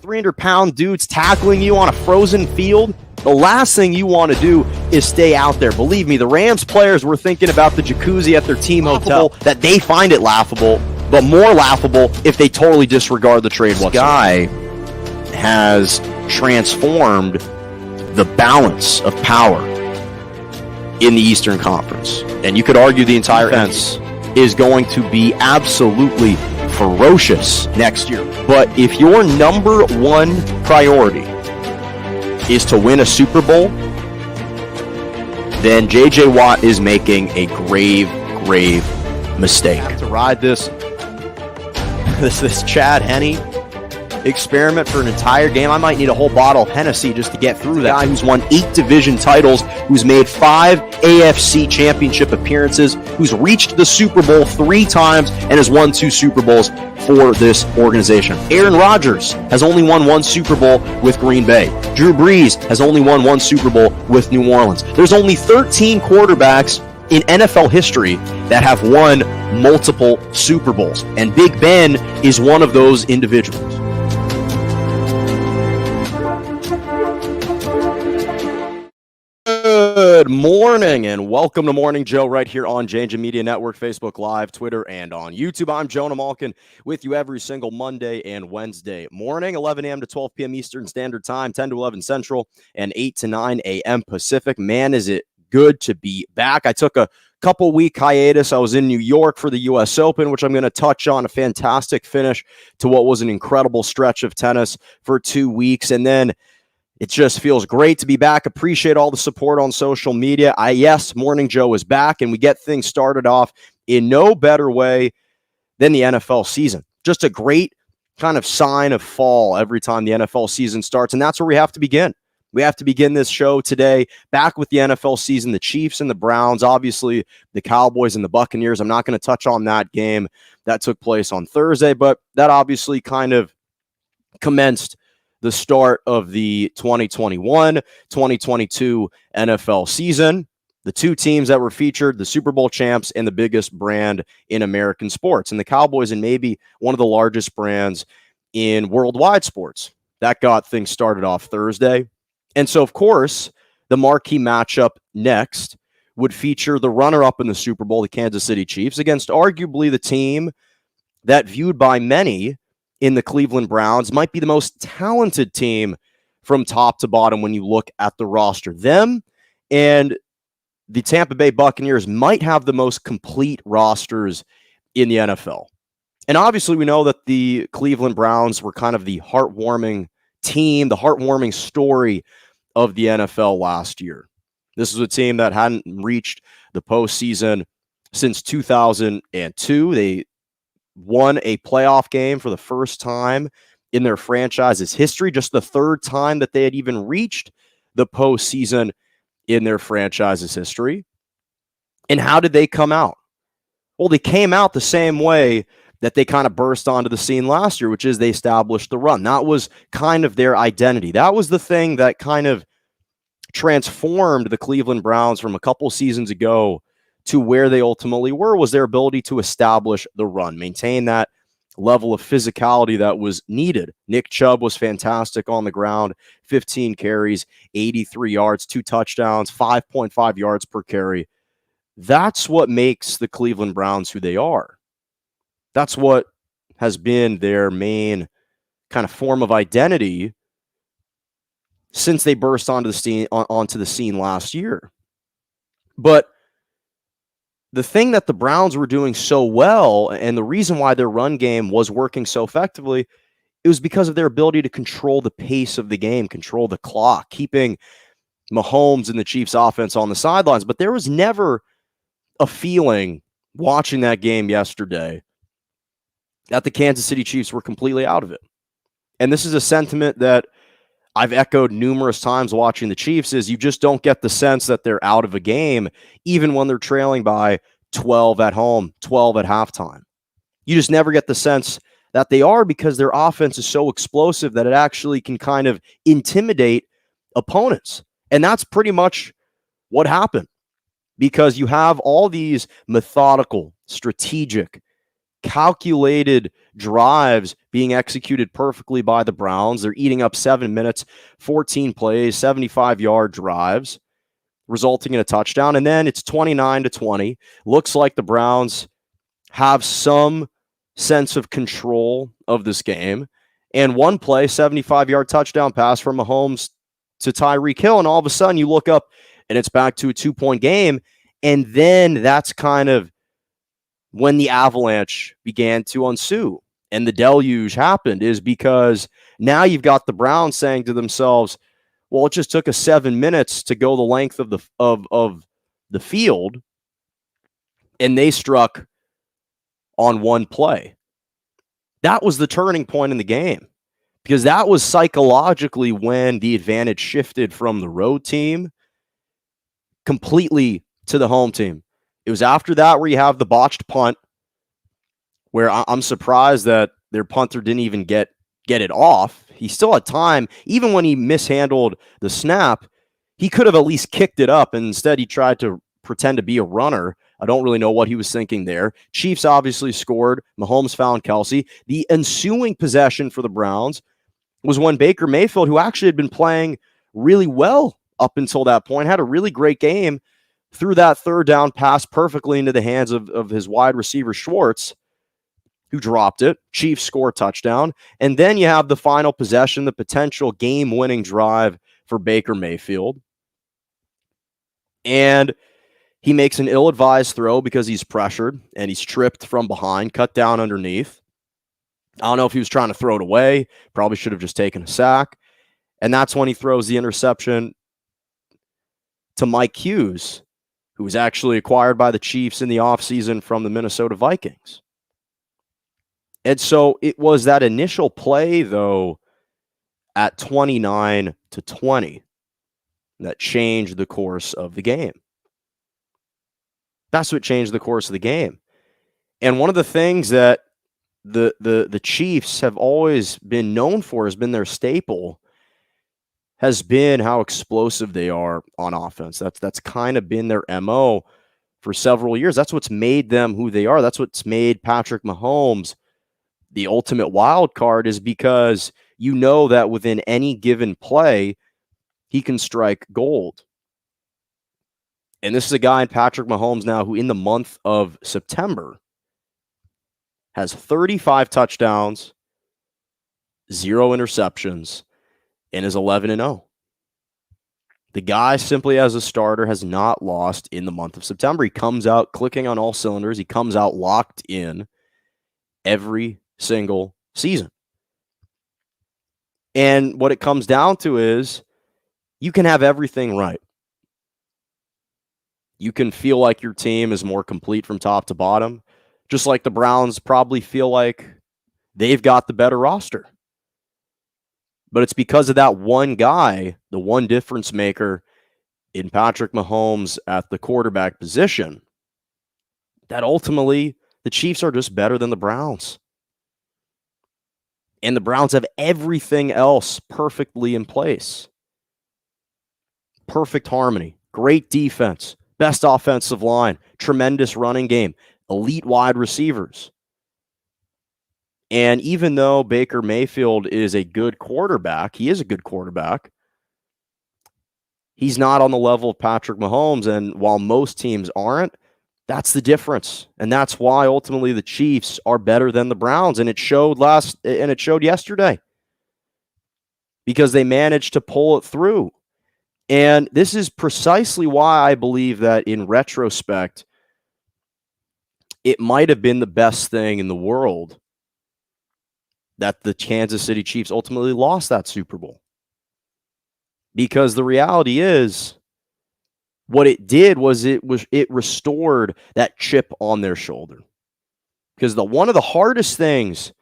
300-pound dudes tackling you on a frozen field, the last thing you want to do is stay out there. Believe me, the Rams players were thinking about the jacuzzi at their team hotel, that they find it laughable, but more laughable if they totally disregard the trade whatsoever. This guy has transformed the balance of power in the Eastern Conference. And you could argue the entire defense is going to be absolutely ferocious next year. But if your number one priority is to win a Super Bowl, then J.J. Watt is making a grave mistake. To ride this Chad Henne experiment for an entire game, I might need a whole bottle of Hennessy just to get through that. Guy who's won 8 division titles, who's made 5 AFC championship appearances, who's reached the Super Bowl 3 times and has won 2 Super Bowls for this organization. Aaron Rodgers has only won 1 Super Bowl with Green Bay. Drew Brees has only won 1 Super Bowl with New Orleans. There's only 13 quarterbacks in NFL history that have won multiple Super Bowls, and Big Ben is one of those individuals. Good morning and welcome to Morning Joe right here on J&J Media Network, Facebook Live, Twitter, and on YouTube. I'm Jonah Malkin with you every single Monday and Wednesday morning, 11 a.m. to 12 p.m. Eastern Standard Time, 10 to 11 Central, and 8 to 9 a.m. Pacific. Man, is it good to be back. I took a couple-week hiatus. I was in New York for the U.S. Open, which I'm going to touch on. A fantastic finish to what was an incredible stretch of tennis for 2 weeks, and then it just feels great to be back. Appreciate all the support on social media. Yes, Morning Joe is back, and we get things started off in no better way than the NFL season. Just a great kind of sign of fall every time the NFL season starts, and that's where we have to begin. We have to begin this show today back with the NFL season, the Chiefs and the Browns, obviously the Cowboys and the Buccaneers. I'm not going to touch on that game that took place on Thursday, but that obviously kind of commenced the start of the 2021-2022 NFL season. The 2 teams that were featured, the Super Bowl champs and the biggest brand in American sports, and the Cowboys and maybe one of the largest brands in worldwide sports. That got things started off Thursday. And so, of course, the marquee matchup next would feature the runner-up in the Super Bowl, the Kansas City Chiefs, against arguably the team that, viewed by many in the Cleveland Browns, might be the most talented team from top to bottom when you look at the roster. Them and the Tampa Bay Buccaneers might have the most complete rosters in the NFL. And obviously we know that the Cleveland Browns were kind of the heartwarming team, the heartwarming story of the NFL last year. This was a team that hadn't reached the postseason since 2002. They won a playoff game for the first time in their franchise's history, just the 3rd time that they had even reached the postseason in their franchise's history. And how did they come out? Well, they came out the same way that they kind of burst onto the scene last year, which is they established the run. That was kind of their identity. That was the thing that kind of transformed the Cleveland Browns from a couple seasons ago to where they ultimately were, was their ability to establish the run, maintain that level of physicality that was needed. Nick Chubb was fantastic on the ground, 15 carries, 83 yards, 2 touchdowns, 5.5 yards per carry. That's what makes the Cleveland Browns who they are. That's what has been their main kind of form of identity since they burst onto the scene last year. But the thing that the Browns were doing so well, and the reason why their run game was working so effectively, it was because of their ability to control the pace of the game, control the clock, keeping Mahomes and the Chiefs offense on the sidelines. But there was never a feeling watching that game yesterday that the Kansas City Chiefs were completely out of it. And this is a sentiment that I've echoed numerous times watching the Chiefs, is you just don't get the sense that they're out of a game, even when they're trailing by 12 at home, 12 at halftime. You just never get the sense that they are, because their offense is so explosive that it actually can kind of intimidate opponents. And that's pretty much what happened, because you have all these methodical, strategic, calculated drives being executed perfectly by the Browns. They're eating up 7 minutes, 14 plays, 75-yard drives, resulting in a touchdown. And then it's 29-20. Looks like the Browns have some sense of control of this game. And one play, 75-yard touchdown pass from Mahomes to Tyreek Hill. And all of a sudden you look up and it's back to a 2-point game. And then that's kind of when the avalanche began to ensue and the deluge happened, is because now you've got the Browns saying to themselves, well, it just took us 7 minutes to go the length of the field, and they struck on one play. That was the turning point in the game, because that was psychologically when the advantage shifted from the road team completely to the home team. It was after that where you have the botched punt, where I'm surprised that their punter didn't even get it off. He still had time. Even when he mishandled the snap, he could have at least kicked it up, and instead he tried to pretend to be a runner. I don't really know what he was thinking there. Chiefs obviously scored. Mahomes found Kelsey. The ensuing possession for the Browns was when Baker Mayfield, who actually had been playing really well up until that point, had a really great game, threw that third down pass perfectly into the hands of his wide receiver Schwartz, who dropped it. Chiefs score touchdown. And then you have the final possession, the potential game-winning drive for Baker Mayfield. And he makes an ill-advised throw because he's pressured and he's tripped from behind, cut down underneath. I don't know if he was trying to throw it away. Probably should have just taken a sack. And that's when he throws the interception to Mike Hughes, who was actually acquired by the Chiefs in the offseason from the Minnesota Vikings. And so it was that initial play, though, at 29-20 that changed the course of the game. That's what changed the course of the game. And one of the things that the Chiefs have always been known for, has been their staple, has been how explosive they are on offense. That's kind of been their MO for several years. That's what's made them who they are. That's what's made Patrick Mahomes the ultimate wild card, is because you know that within any given play, he can strike gold. And this is a guy in Patrick Mahomes now who in the month of September has 35 touchdowns, 0 interceptions, and is 11-0. The guy, simply as a starter, has not lost in the month of September. He comes out clicking on all cylinders. He comes out locked in every single season. And what it comes down to is you can have everything right. You can feel like your team is more complete from top to bottom, just like the Browns probably feel like they've got the better roster. But it's because of that one guy, the one difference maker in Patrick Mahomes at the quarterback position, that ultimately the Chiefs are just better than the Browns. And the Browns have everything else perfectly in place. Perfect harmony, great defense, best offensive line, tremendous running game, elite wide receivers. And even though Baker Mayfield is a good quarterback, he is a good quarterback, he's not on the level of Patrick Mahomes. And while most teams aren't, that's the difference. And that's why ultimately the Chiefs are better than the Browns. And it showed yesterday, because they managed to pull it through. And this is precisely why I believe that in retrospect, it might have been the best thing in the world that the Kansas City Chiefs ultimately lost that Super Bowl. Because the reality is, what it did was it restored that chip on their shoulder. Because one of the hardest things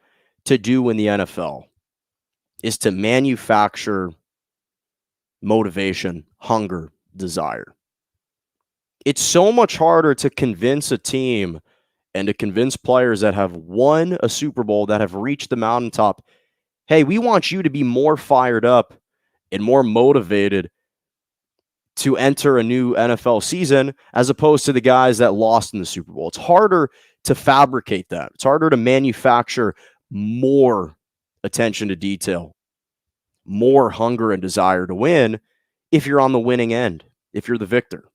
to do in the NFL is to manufacture motivation, hunger, desire. It's so much harder to convince a team and to convince players that have won a Super Bowl, that have reached the mountaintop, hey, we want you to be more fired up and more motivated to enter a new NFL season as opposed to the guys that lost in the Super Bowl. It's harder to fabricate that. It's harder to manufacture more attention to detail, more hunger and desire to win if you're on the winning end, if you're the victor.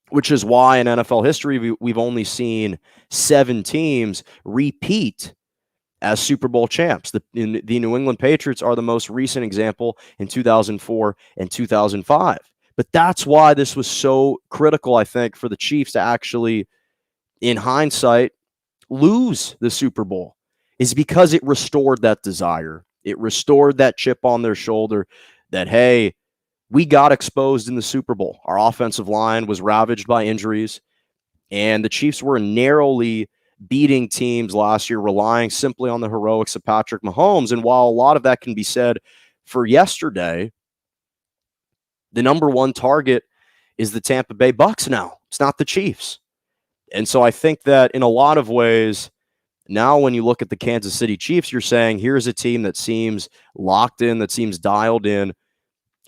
Which is why in NFL history, we've only seen 7 teams repeat as Super Bowl champs. The New England Patriots are the most recent example in 2004 and 2005. But that's why this was so critical, I think, for the Chiefs to actually, in hindsight, lose the Super Bowl, is because it restored that desire. It restored that chip on their shoulder that, hey, we got exposed in the Super Bowl. Our offensive line was ravaged by injuries, and the Chiefs were narrowly beating teams last year, relying simply on the heroics of Patrick Mahomes. And while a lot of that can be said for yesterday, the number one target is the Tampa Bay Bucs now. It's not the Chiefs. And so I think that in a lot of ways, now when you look at the Kansas City Chiefs, you're saying here's a team that seems locked in, that seems dialed in,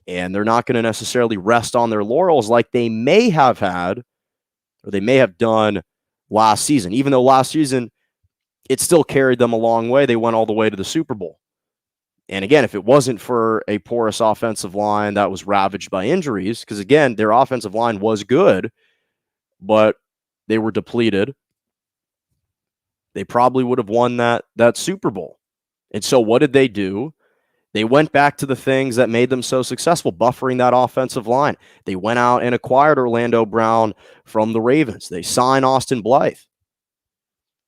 and they're not going to necessarily rest on their laurels like they may have had or they may have done last season. Even though last season, it still carried them a long way. They went all the way to the Super Bowl. And again, if it wasn't for a porous offensive line that was ravaged by injuries, because again, their offensive line was good, but they were depleted, they probably would have won that Super Bowl. And so what did they do? They went back to the things that made them so successful, buffering that offensive line. They went out and acquired Orlando Brown from the Ravens. They signed Austin Blythe.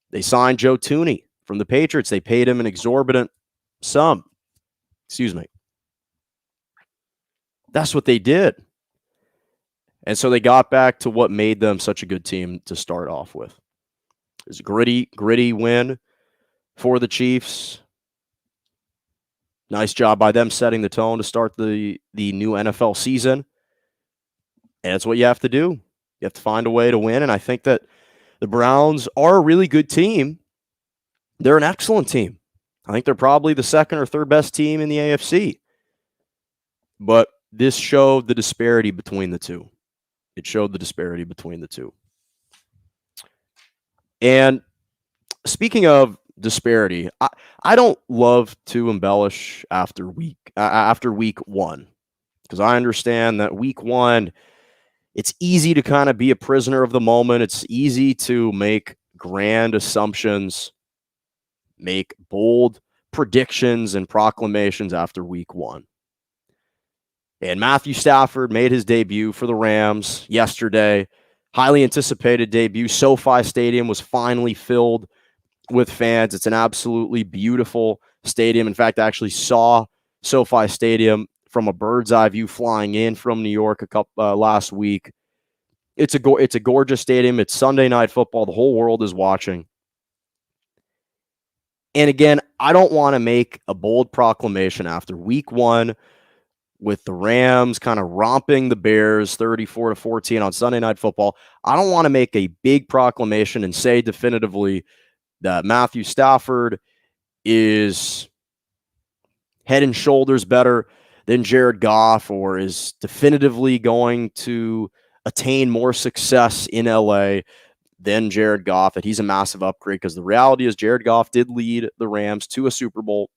They signed Joe Thuney from the Patriots. They paid him an exorbitant sum. Excuse me. That's what they did. And so they got back to what made them such a good team to start off with. It was a gritty win for the Chiefs. Nice job by them setting the tone to start the new NFL season. And that's what you have to do. You have to find a way to win. And I think that the Browns are a really good team. They're an excellent team. I think they're probably the second or third best team in the AFC. But this showed the disparity between the two. It showed the disparity between the two. And speaking of disparity, I don't love to embellish after week one, because I understand that week one, it's easy to kind of be a prisoner of the moment. It's easy to make grand assumptions, make bold predictions and proclamations after week one. And Matthew Stafford made his debut for the Rams yesterday. Highly anticipated debut. SoFi Stadium was finally filled with fans. It's an absolutely beautiful stadium. In fact, I actually saw SoFi Stadium from a bird's eye view flying in from New York last week. It's a gorgeous stadium. It's Sunday Night Football. The whole world is watching. And again, I don't want to make a bold proclamation after week one with the Rams kind of romping the Bears 34-14 on Sunday Night Football. I don't want to make a big proclamation and say definitively that Matthew Stafford is head and shoulders better than Jared Goff or is definitively going to attain more success in LA than Jared Goff, that he's a massive upgrade, because the reality is Jared Goff did lead the Rams to a Super Bowl.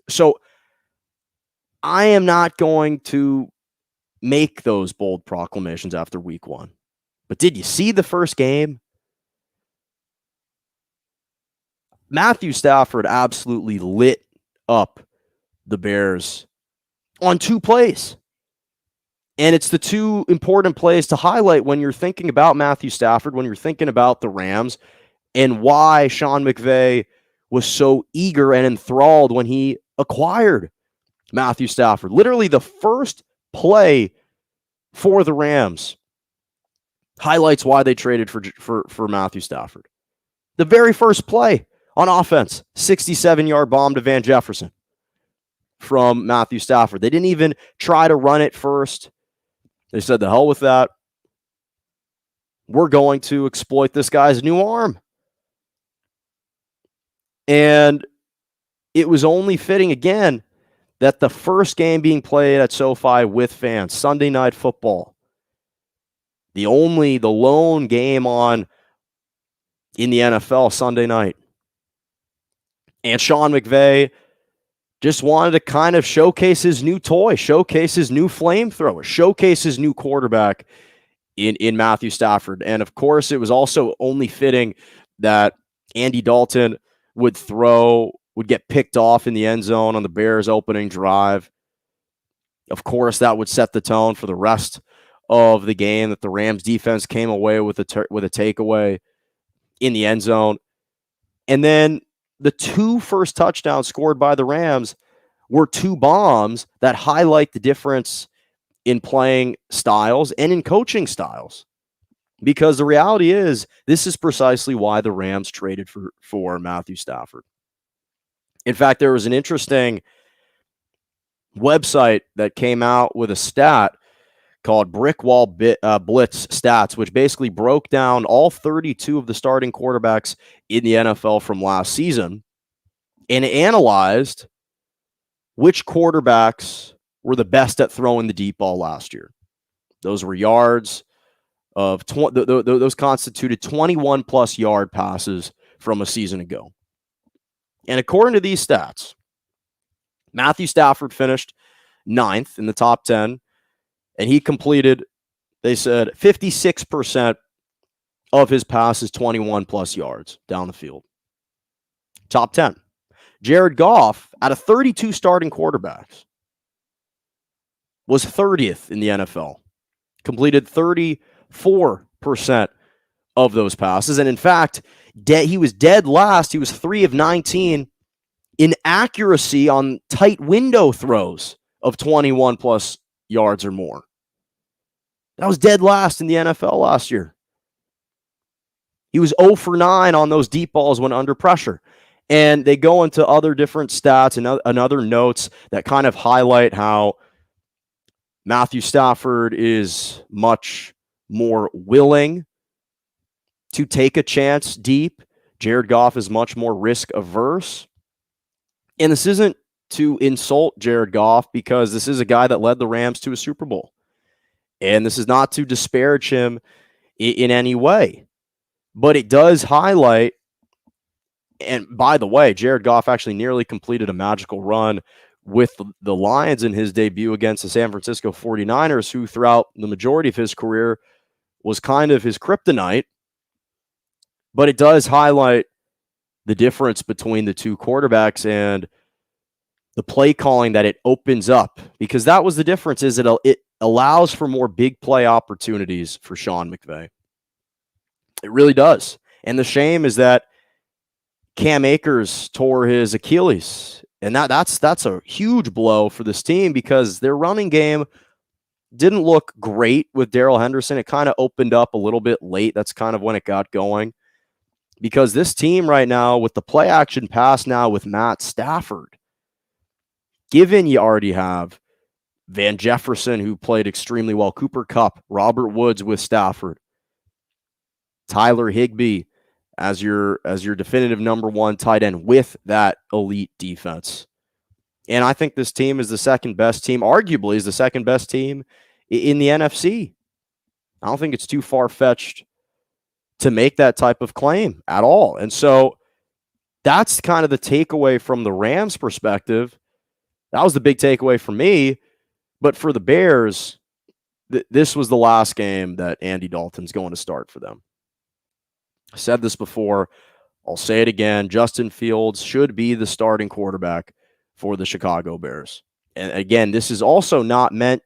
So I am not going to make those bold proclamations after week one. But did you see the first game? Matthew Stafford absolutely lit up the Bears on 2 plays. And it's the 2 important plays to highlight when you're thinking about Matthew Stafford, when you're thinking about the Rams, and why Sean McVay was so eager and enthralled when he acquired Matthew Stafford. Literally the first play for the Rams highlights why they traded for Matthew Stafford. The very first play on offense, 67-yard bomb to Van Jefferson from Matthew Stafford. They didn't even try to run it first. They said, the hell with that. We're going to exploit this guy's new arm. And it was only fitting, again, that the first game being played at SoFi with fans, Sunday Night Football, the lone game on in the NFL Sunday night, and Sean McVay just wanted to kind of showcase his new toy, showcase his new flamethrower, showcase his new quarterback in Matthew Stafford. And of course, it was also only fitting that Andy Dalton would get picked off in the end zone on the Bears' opening drive. Of course, that would set the tone for the rest of the game, that the Rams defense came away with a takeaway in the end zone. And then the two first touchdowns scored by the Rams were two bombs that highlight the difference in playing styles and in coaching styles. Because the reality is, this is precisely why the Rams traded for Matthew Stafford. In fact, there was an interesting website that came out with a stat called Brick Wall Blitz Stats, which basically broke down all 32 of the starting quarterbacks in the NFL from last season and analyzed which quarterbacks were the best at throwing the deep ball last year. Those were yards of those constituted 21 plus yard passes from a season ago. And according to these stats, Matthew Stafford finished 9th in the top 10, and he completed, they said, 56% of his passes 21 plus yards down the field. Top 10. Jared Goff, out of 32 starting quarterbacks, was 30th in the NFL. Completed 34% of those passes. And in fact, he was dead last. He was 3 of 19 in accuracy on tight window throws of 21 plus yards or more. That was dead last in the NFL last year. He was 0 for 9 on those deep balls when under pressure. And they go into other different stats and other notes that kind of highlight how Matthew Stafford is much more willing to take a chance deep. Jared Goff is much more risk averse. And this isn't to insult Jared Goff, because this is a guy that led the Rams to a Super Bowl. And this is not to disparage him in any way. But it does highlight, and by the way, Jared Goff actually nearly completed a magical run with the Lions in his debut against the San Francisco 49ers, who throughout the majority of his career was kind of his kryptonite. But it does highlight the difference between the two quarterbacks and the play calling that it opens up, because that was the difference, is it allows for more big play opportunities for Sean McVay. It really does. And the shame is that Cam Akers tore his Achilles, and that's a huge blow for this team, because their running game didn't look great with Darrell Henderson. It kind of opened up a little bit late. That's kind of when it got going, because this team right now, with the play action pass now with Matt Stafford, given you already have Van Jefferson, who played extremely well, Cooper Kupp, Robert Woods with Stafford, Tyler Higbee as your definitive number one tight end with that elite defense. And I think this team is the second best team, arguably is the second best team in the NFC. I don't think it's too far-fetched to make that type of claim at all. And so that's kind of the takeaway from the Rams' perspective. That was the big takeaway for me. But for the Bears, this was the last game that Andy Dalton's going to start for them. I said this before. I'll say it again. Justin Fields should be the starting quarterback for the Chicago Bears. And again, this is also not meant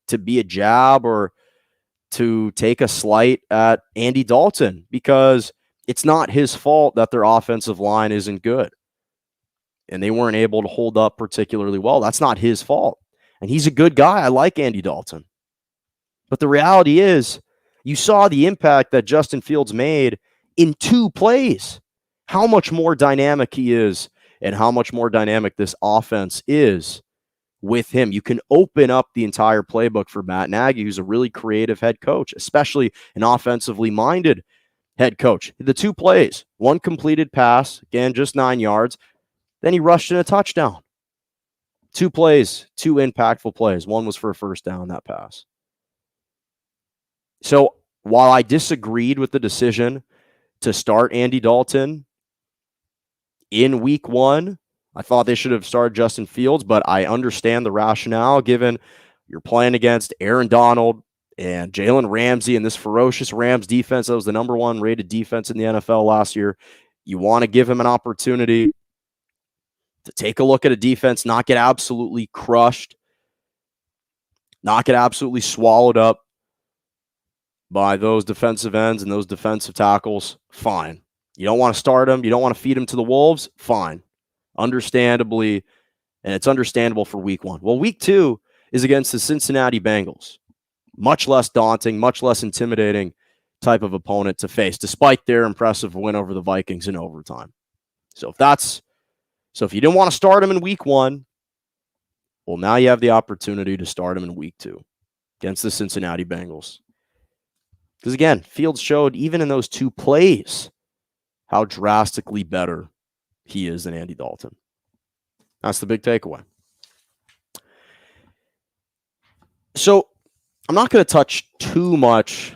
to be a jab or to take a slight at Andy Dalton, because it's not his fault that their offensive line isn't good and they weren't able to hold up particularly well. That's not his fault. And he's a good guy. I like Andy Dalton. But the reality is, you saw the impact that Justin Fields made in 2 plays. How much more dynamic he is, and how much more dynamic this offense is with him. You can open up the entire playbook for Matt Nagy, who's a really creative head coach, especially an offensively minded head coach. The 2 plays, one completed pass, again, just 9 yards. Then he rushed in a touchdown. 2 plays, 2 impactful plays. One was for a first down, that pass. So while I disagreed with the decision to start Andy Dalton in week 1, I thought they should have started Justin Fields, but I understand the rationale given you're playing against Aaron Donald and Jalen Ramsey and this ferocious Rams defense that was the number 1 rated defense in the NFL last year. You want to give him an opportunity to take a look at a defense, not get absolutely crushed, not get absolutely swallowed up by those defensive ends and those defensive tackles. Fine. You don't want to start him. You don't want to feed him to the Wolves. Fine. Understandably, and it's understandable for week 1. Well, week 2 is against the Cincinnati Bengals. Much less daunting, much less intimidating type of opponent to face, despite their impressive win over the Vikings in overtime. So if you didn't want to start him in week 1, well, now you have the opportunity to start him in week 2 against the Cincinnati Bengals. Because again, Fields showed even in those 2 plays how drastically better he is than Andy Dalton. That's the big takeaway. So I'm not going to touch too much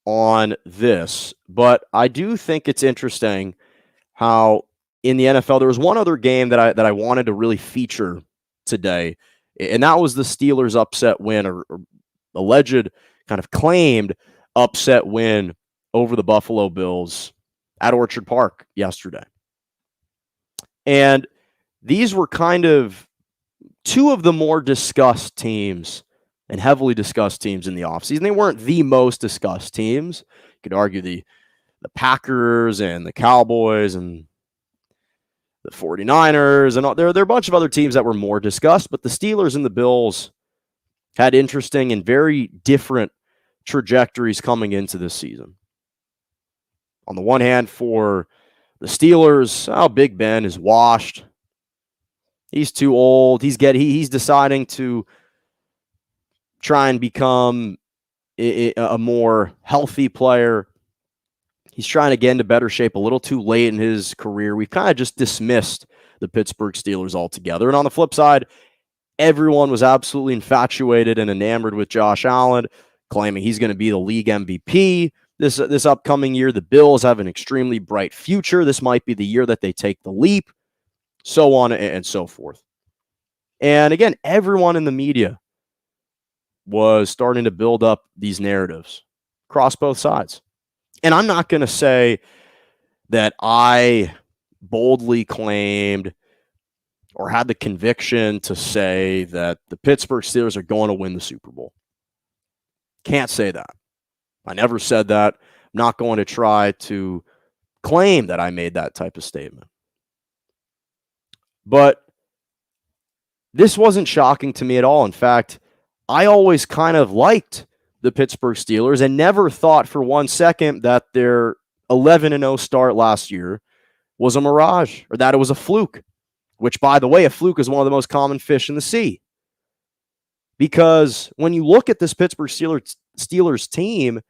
on this, but I do think it's interesting how in the NFL there was one other game that I wanted to really feature today, and that was the Steelers' upset win or alleged kind of claimed upset win over the Buffalo Bills at Orchard Park yesterday. And these were kind of 2 of the more discussed teams and heavily discussed teams in the offseason. They weren't the most discussed teams. You could argue the Packers and the Cowboys and the 49ers and all, there are a bunch of other teams that were more discussed, but the Steelers and the Bills had interesting and very different trajectories coming into this season. On the one hand, for the Steelers, Big Ben is washed. He's too old. He's deciding to try and become a more healthy player. He's trying to get into better shape a little too late in his career. We've kind of just dismissed the Pittsburgh Steelers altogether. And on the flip side, everyone was absolutely infatuated and enamored with Josh Allen, claiming he's going to be the league MVP this upcoming year. The Bills have an extremely bright future. This might be the year that they take the leap, so on and so forth. And again, everyone in the media was starting to build up these narratives across both sides. And I'm not going to say that I boldly claimed or had the conviction to say that the Pittsburgh Steelers are going to win the Super Bowl. Can't say that. I never said that. I'm not going to try to claim that I made that type of statement. But this wasn't shocking to me at all. In fact, I always kind of liked the Pittsburgh Steelers and never thought for 1 second that their 11-0 start last year was a mirage or that it was a fluke, which, by the way, a fluke is one of the most common fish in the sea. Because when you look at this Pittsburgh Steelers team,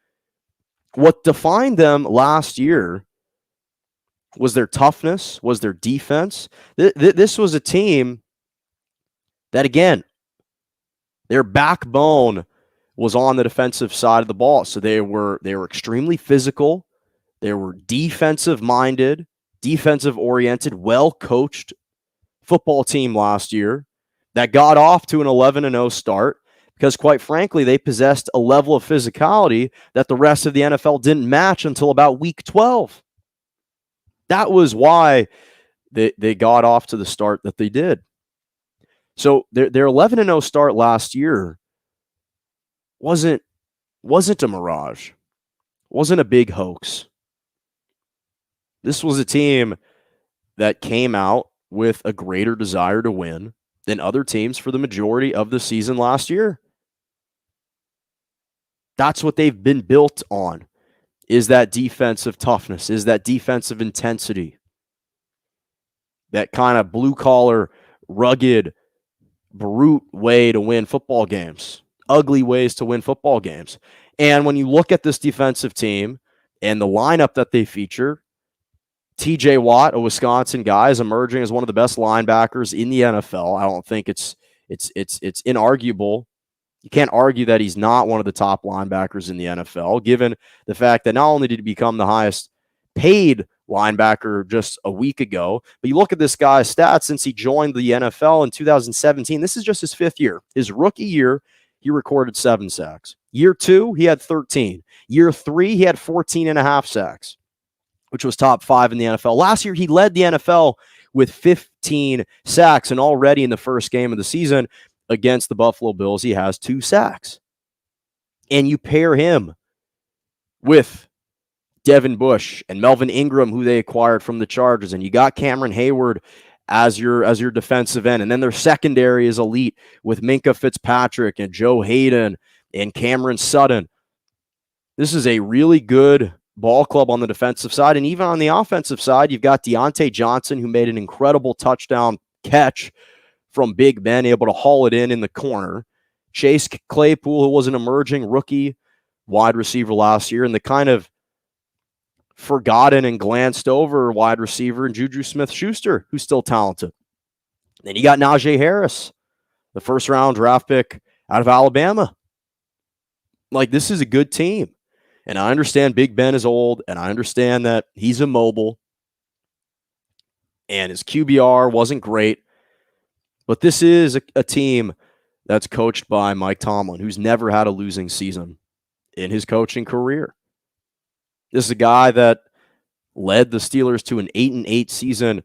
what defined them last year was their toughness, was their defense. This was a team that, again, their backbone was on the defensive side of the ball. So they were extremely physical. They were defensive-minded, defensive-oriented, well-coached football team last year that got off to an 11-0 start because, quite frankly, they possessed a level of physicality that the rest of the NFL didn't match until about week 12. That was why they got off to the start that they did. So their 11-0 start last year wasn't a mirage, wasn't a big hoax. This was a team that came out with a greater desire to win than other teams for the majority of the season last year. That's what they've been built on, is that defensive toughness, is that defensive intensity, that kind of blue-collar, rugged, brute way to win football games, ugly ways to win football games. And when you look at this defensive team and the lineup that they feature, TJ Watt, a Wisconsin guy, is emerging as one of the best linebackers in the NFL. I don't think it's inarguable. You can't argue that he's not one of the top linebackers in the NFL, given the fact that not only did he become the highest paid linebacker just a week ago, but you look at this guy's stats since he joined the NFL in 2017. This is just his 5th year. His rookie year, he recorded 7 sacks. Year 2, he had 13. Year 3, he had 14 and a half sacks, which was top 5 in the NFL. Last year, he led the NFL with 15 sacks, and already in the first game of the season against the Buffalo Bills, he has 2 sacks. And you pair him with Devin Bush and Melvin Ingram, who they acquired from the Chargers, and you got Cameron Hayward as your defensive end, and then their secondary is elite with Minkah Fitzpatrick and Joe Hayden and Cameron Sutton. This is a really good ball club on the defensive side, and even on the offensive side, you've got Deontay Johnson, who made an incredible touchdown catch from Big Ben, able to haul it in the corner. Chase Claypool, who was an emerging rookie wide receiver last year, and the kind of forgotten and glanced over wide receiver in Juju Smith-Schuster, who's still talented. Then you got Najee Harris, the first-round draft pick out of Alabama. Like, this is a good team. And I understand Big Ben is old, and I understand that he's immobile, and his QBR wasn't great. But this is a team that's coached by Mike Tomlin, who's never had a losing season in his coaching career. This is a guy that led the Steelers to an 8-8 season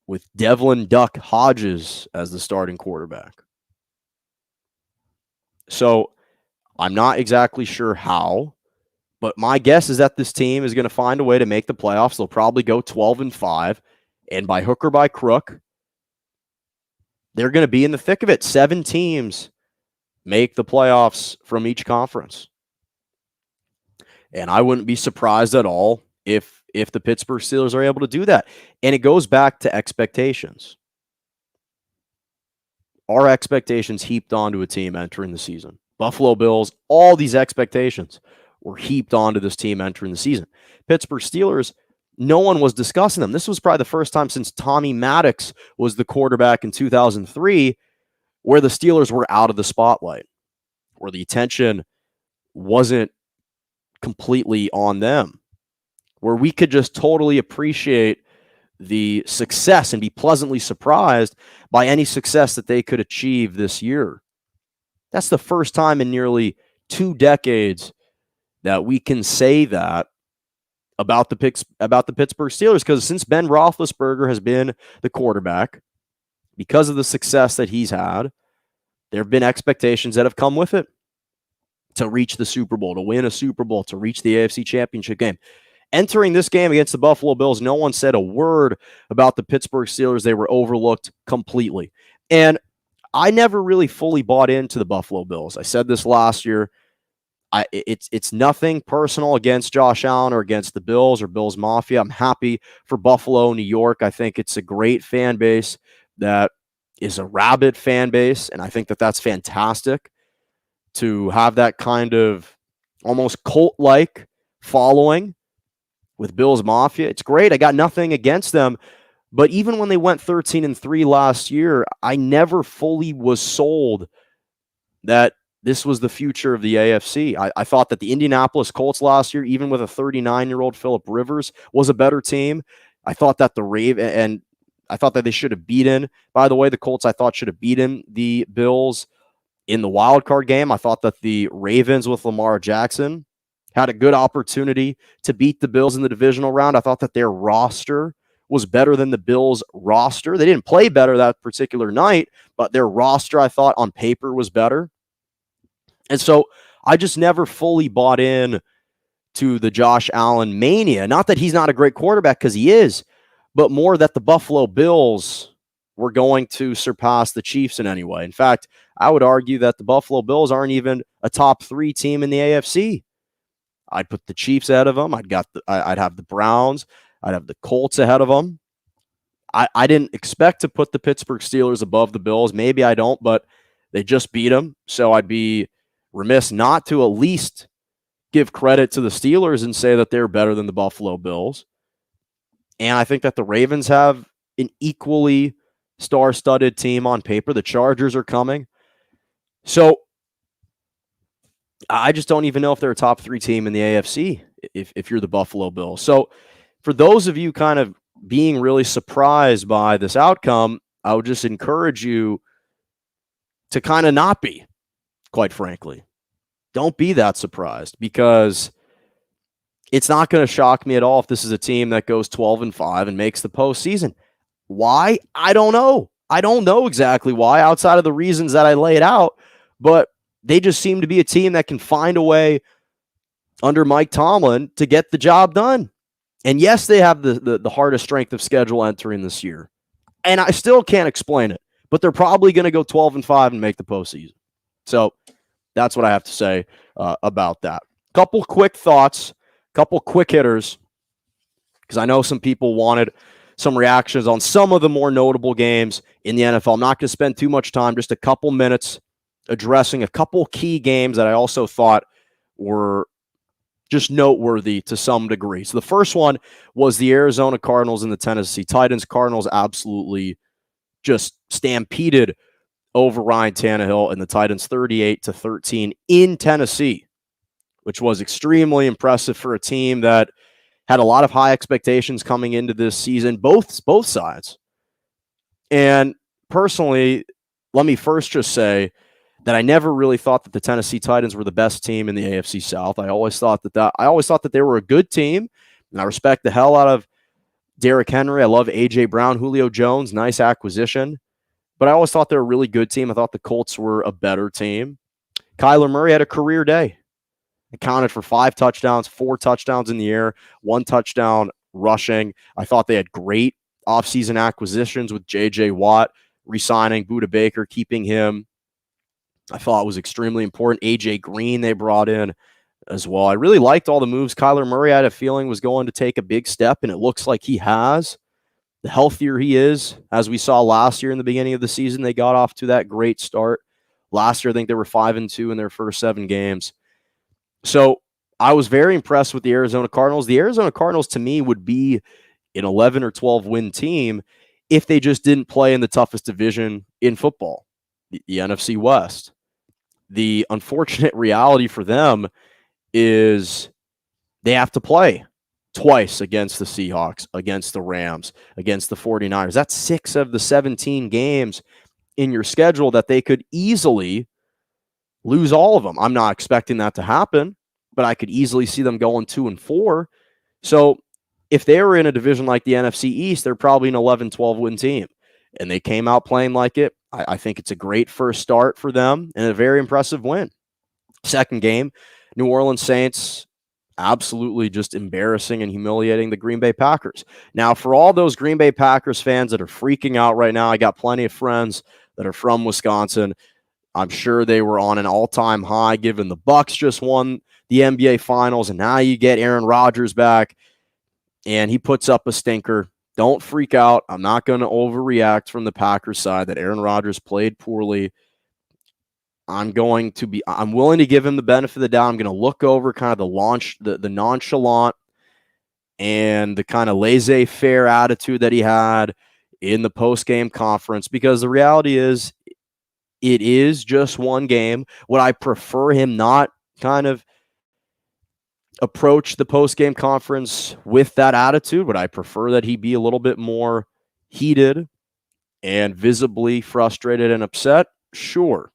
with Devlin Duck Hodges as the starting quarterback. So I'm not exactly sure how, but my guess is that this team is going to find a way to make the playoffs. They'll probably go 12-5, and by hook or by crook, they're going to be in the thick of it. 7 teams make the playoffs from each conference. And I wouldn't be surprised at all if the Pittsburgh Steelers are able to do that. And it goes back to expectations. Our expectations heaped onto a team entering the season. Buffalo Bills, all these expectations were heaped onto this team entering the season. Pittsburgh Steelers, no one was discussing them. This was probably the first time since Tommy Maddox was the quarterback in 2003 where the Steelers were out of the spotlight, where the attention wasn't completely on them, where we could just totally appreciate the success and be pleasantly surprised by any success that they could achieve this year. That's the first time in nearly 2 decades that we can say that about the Pittsburgh Steelers, because since Ben Roethlisberger has been the quarterback, because of the success that he's had, there have been expectations that have come with it to reach the Super Bowl, to win a Super Bowl, to reach the AFC Championship game. Entering this game against the Buffalo Bills, no one said a word about the Pittsburgh Steelers. They were overlooked completely. And I never really fully bought into the Buffalo Bills. I said this last year. It's nothing personal against Josh Allen or against the Bills or Bills Mafia. I'm happy for Buffalo, New York. I think it's a great fan base that is a rabid fan base, and I think that that's fantastic to have that kind of almost cult-like following with Bills Mafia. It's great. I got nothing against them, but even when they went 13-3 last year, I never fully was sold that this was the future of the AFC. I thought that the Indianapolis Colts last year, even with a 39-year-old Phillip Rivers, was a better team. I thought that I thought that they should have beaten, by the way, the Colts I thought should have beaten the Bills in the wild card game. I thought that the Ravens with Lamar Jackson had a good opportunity to beat the Bills in the divisional round. I thought that their roster was better than the Bills' roster. They didn't play better that particular night, but their roster, I thought, on paper was better. And so I just never fully bought in to the Josh Allen mania. Not that he's not a great quarterback, because he is, but more that the Buffalo Bills were going to surpass the Chiefs in any way. In fact, I would argue that the Buffalo Bills aren't even a top 3 team in the AFC. I'd put the Chiefs ahead of them. I'd have the Browns. I'd have the Colts ahead of them. I didn't expect to put the Pittsburgh Steelers above the Bills. Maybe I don't, but they just beat them. So I'd be remiss not to at least give credit to the Steelers and say that they're better than the Buffalo Bills. And I think that the Ravens have an equally star-studded team on paper. The Chargers are coming. So I just don't even know if they're a top 3 team in the AFC if you're the Buffalo Bills. So for those of you kind of being really surprised by this outcome, I would just encourage you to kind of not be, quite frankly. Don't be that surprised, because it's not going to shock me at all if this is a team that goes 12-5 and makes the postseason. Why? I don't know. I don't know exactly why, outside of the reasons that I laid out, but they just seem to be a team that can find a way under Mike Tomlin to get the job done. And yes, they have the hardest strength of schedule entering this year. And I still can't explain it, but they're probably going to go 12-5 and make the postseason. So that's what I have to say about that. Couple quick thoughts, couple quick hitters, because I know some people wanted some reactions on some of the more notable games in the NFL. I'm not going to spend too much time, just a couple minutes addressing a couple key games that I also thought were just noteworthy to some degree. So the first one was the Arizona Cardinals and the Tennessee Titans. Cardinals absolutely just stampeded over Ryan Tannehill and the Titans 38-13 in Tennessee, which was extremely impressive for a team that had a lot of high expectations coming into this season, both sides. And personally, let me first just say that I never really thought that the Tennessee Titans were the best team in the AFC South. I always thought that they were a good team, and I respect the hell out of Derrick Henry. I love A.J. Brown, Julio Jones, nice acquisition. But I always thought they were a really good team. I thought the Colts were a better team. Kyler Murray had a career day. Accounted for 5 touchdowns, 4 touchdowns in the air, 1 touchdown rushing. I thought they had great offseason acquisitions with J.J. Watt, re-signing Budda Baker, keeping him. I thought was extremely important. A.J. Green they brought in as well. I really liked all the moves. Kyler Murray, I had a feeling, was going to take a big step, and it looks like he has. The healthier he is, as we saw last year in the beginning of the season, they got off to that great start. Last year, I think they were 5-2 in their first 7 games. So I was very impressed with the Arizona Cardinals. The Arizona Cardinals, to me, would be an 11 or 12 win team if they just didn't play in the toughest division in football, the NFC West. The unfortunate reality for them is they have to play twice against the Seahawks, against the Rams, against the 49ers. That's 6 of the 17 games in your schedule that they could easily lose all of them. I'm not expecting that to happen, but I could easily see them going 2-4. So if they were in a division like the NFC East, they're probably an 11-12 win team. And they came out playing like it. I think it's a great first start for them and a very impressive win. Second game, New Orleans Saints absolutely just embarrassing and humiliating the Green Bay Packers. Now, for all those Green Bay Packers fans that are freaking out right now, I got plenty of friends that are from Wisconsin. I'm sure they were on an all-time high, given the Bucks just won the NBA Finals, and now you get Aaron Rodgers back, and he puts up a stinker. Don't freak out. I'm not going to overreact from the Packers side that Aaron Rodgers played poorly. I'm willing to give him the benefit of the doubt. I'm going to look over kind of the nonchalant and the kind of laissez-faire attitude that he had in the post-game conference, because the reality is it is just one game. Would I prefer him not kind of approach the post-game conference with that attitude? Would I prefer that he be a little bit more heated and visibly frustrated and upset? Sure.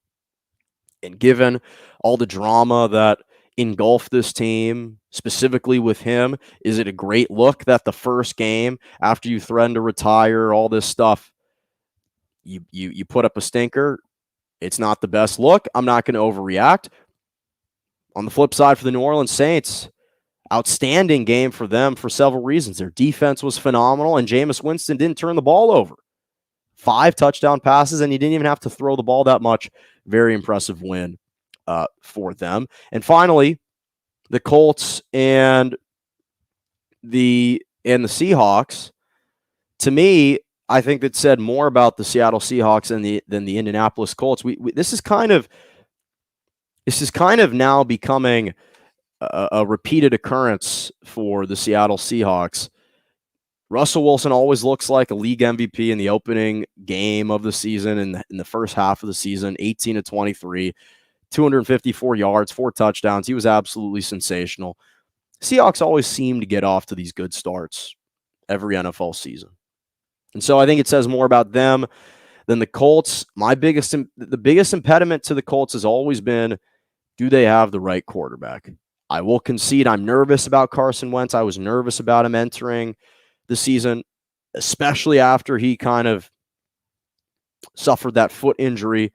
And given all the drama that engulfed this team, specifically with him, is it a great look that the first game after you threaten to retire, all this stuff, you put up a stinker? It's not the best look. I'm not going to overreact. On the flip side, for the New Orleans Saints, outstanding game for them for several reasons. Their defense was phenomenal, and Jameis Winston didn't turn the ball over. 5 touchdown passes, and he didn't even have to throw the ball that much. Very impressive win for them. And finally, the Colts and the Seahawks. To me, I think that said more about the Seattle Seahawks than the Indianapolis Colts. This is kind of now becoming a repeated occurrence for the Seattle Seahawks. Russell Wilson always looks like a league MVP in the opening game of the season in the first half of the season, 18 to 23, 254 yards, 4 touchdowns. He was absolutely sensational. Seahawks always seem to get off to these good starts every NFL season. And so I think it says more about them than the Colts. The biggest impediment to the Colts has always been, do they have the right quarterback? I will concede I'm nervous about Carson Wentz. I was nervous about him entering the season, especially after he kind of suffered that foot injury.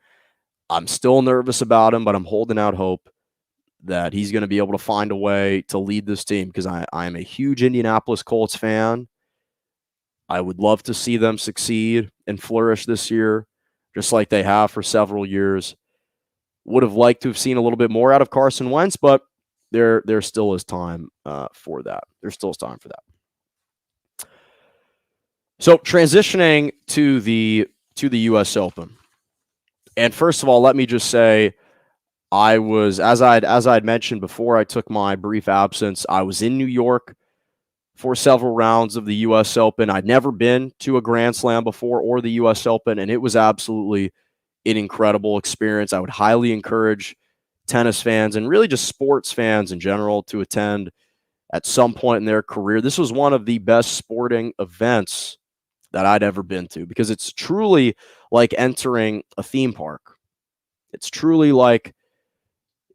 I'm still nervous about him, but I'm holding out hope that he's going to be able to find a way to lead this team because I am a huge Indianapolis Colts fan. I would love to see them succeed and flourish this year, just like they have for several years. Would have liked to have seen a little bit more out of Carson Wentz, but there still is time for that. There still is time for that. So transitioning to the U.S. Open, and first of all, let me just say, I was, as I'd mentioned before, I took my brief absence. I was in New York for several rounds of the U.S. Open. I'd never been to a Grand Slam before or the U.S. Open, and it was absolutely an incredible experience. I would highly encourage tennis fans and really just sports fans in general to attend at some point in their career. This was one of the best sporting events that I'd ever been to because it's truly like entering a theme park. It's truly like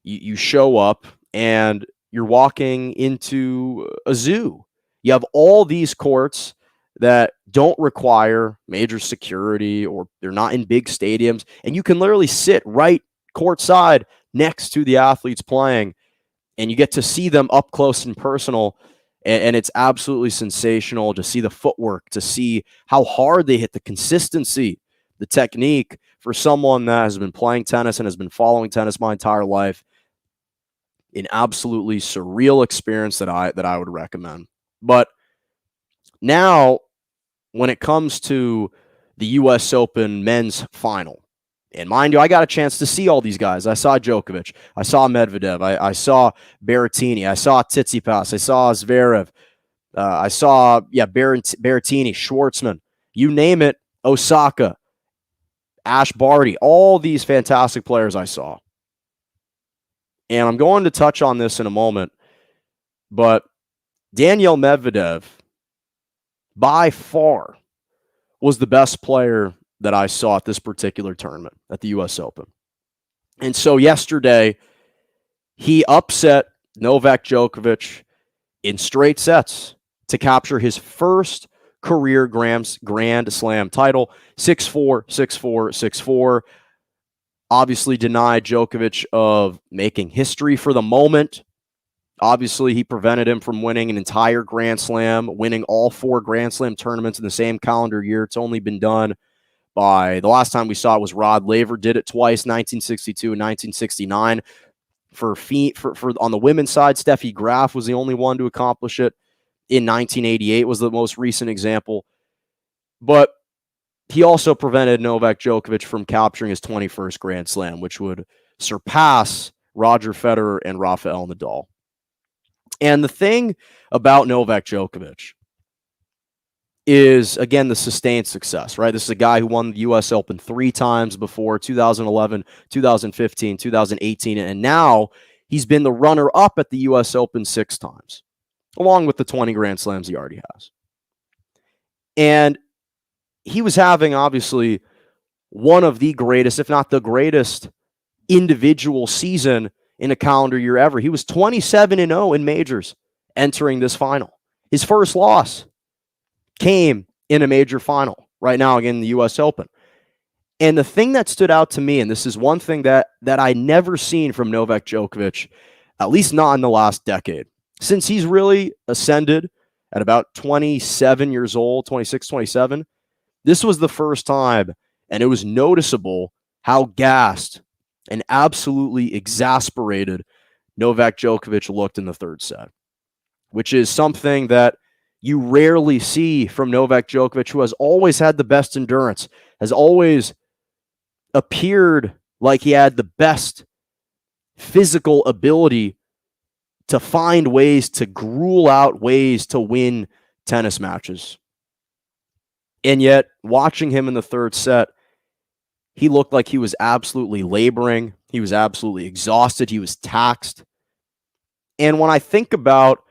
you show up and you're walking into a zoo. You have all these courts that don't require major security or they're not in big stadiums. And you can literally sit right courtside next to the athletes playing and you get to see them up close and personal. And it's absolutely sensational to see the footwork, to see how hard they hit, the consistency, the technique for someone that has been playing tennis and has been following tennis my entire life. An absolutely surreal experience that I would recommend. But now, when it comes to the U.S. Open men's final, and mind you, I got a chance to see all these guys. I saw Djokovic. I saw Medvedev. I saw Berrettini. I saw Tsitsipas. I saw Zverev. I saw, Berrettini, Schwartzman. You name it, Osaka, Ash Barty, all these fantastic players I saw. And I'm going to touch on this in a moment, but Danielle Medvedev, by far, was the best player that I saw at this particular tournament at the U.S. Open. And so yesterday, he upset Novak Djokovic in straight sets to capture his first career Grand Slam title, 6-4, 6-4, 6-4. Obviously denied Djokovic of making history for the moment. Obviously, he prevented him from winning an entire Grand Slam, winning all 4 Grand Slam tournaments in the same calendar year. It's only been done by, the last time we saw it was Rod Laver did it twice, 1962 and 1969. For on the women's side, Steffi Graf was the only one to accomplish it. In 1988 was the most recent example. But he also prevented Novak Djokovic from capturing his 21st Grand Slam, which would surpass Roger Federer and Rafael Nadal. And the thing about Novak Djokovic is, again, the sustained success, right? This is a guy who won the U.S. Open 3 times before, 2011, 2015, 2018, and now he's been the runner-up at the U.S. Open 6 times, along with the 20 Grand Slams he already has. And he was having, obviously, one of the greatest, if not the greatest, individual season in a calendar year ever. He was 27-0 in majors entering this final. His first loss came in a major final right now, again, in the U.S. Open. And the thing that stood out to me, and this is one thing that I never seen from Novak Djokovic, at least not in the last decade, since he's really ascended at about 27 years old, 26, 27, this was the first time, and it was noticeable how gassed and absolutely exasperated Novak Djokovic looked in the third set, which is something that you rarely see from Novak Djokovic, who has always had the best endurance, has always appeared like he had the best physical ability to find ways to gruel out ways to win tennis matches. And yet, watching him in the third set, he looked like he was absolutely laboring. He was absolutely exhausted. He was taxed. And when I think about